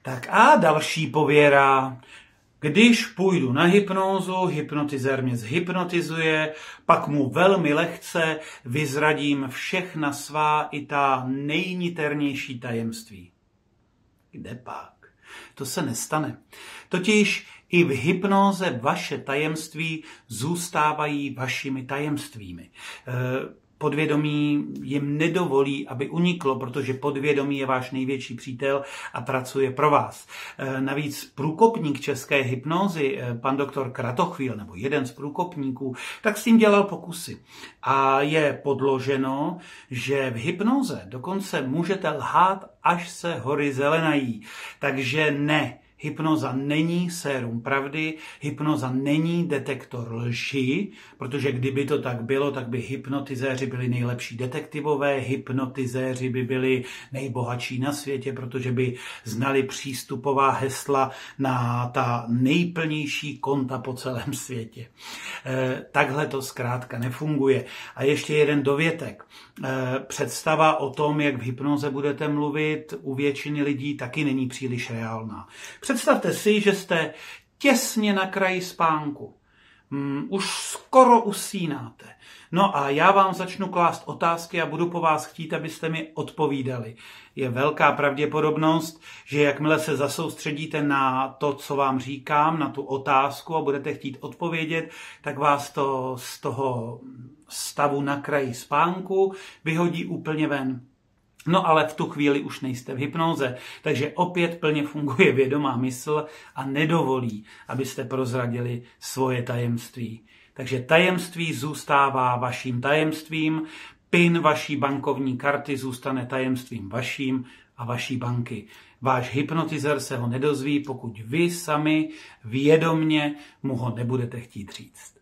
Tak a další pověra. Když půjdu na hypnózu, hypnotizér mě zhypnotizuje, pak mu velmi lehce vyzradím všechna svá i ta nejniternější tajemství. Kde pak? To se nestane. Totiž i v hypnóze vaše tajemství zůstávají vašimi tajemstvími. Podvědomí jim nedovolí, aby uniklo, protože podvědomí je váš největší přítel a pracuje pro vás. Navíc průkopník české hypnózy, pan doktor Kratochvíl, nebo jeden z průkopníků, tak s tím dělal pokusy. A je podloženo, že v hypnóze dokonce můžete lhát, až se hory zelenají. Takže ne. Hypnoza není sérum pravdy, hypnoza není detektor lži, protože kdyby to tak bylo, tak by hypnotizéři byli nejlepší detektivové, hypnotizéři by byli nejbohatší na světě, protože by znali přístupová hesla na ta nejplnější konta po celém světě. Takhle to zkrátka nefunguje. A ještě jeden dovětek. Představa o tom, jak v hypnoze budete mluvit, u většiny lidí taky není příliš reálná. Představte si, že jste těsně na kraji spánku. Už skoro usínáte. No a já vám začnu klást otázky a budu po vás chtít, abyste mi odpovídali. Je velká pravděpodobnost, že jakmile se zasoustředíte na to, co vám říkám, na tu otázku a budete chtít odpovědět, tak vás to z toho stavu na kraji spánku vyhodí úplně ven. No ale v tu chvíli už nejste v hypnóze, takže opět plně funguje vědomá mysl a nedovolí, abyste prozradili svoje tajemství. Takže tajemství zůstává vaším tajemstvím, PIN vaší bankovní karty zůstane tajemstvím vaším a vaší banky. Váš hypnotizér se ho nedozví, pokud vy sami vědomně mu ho nebudete chtít říct.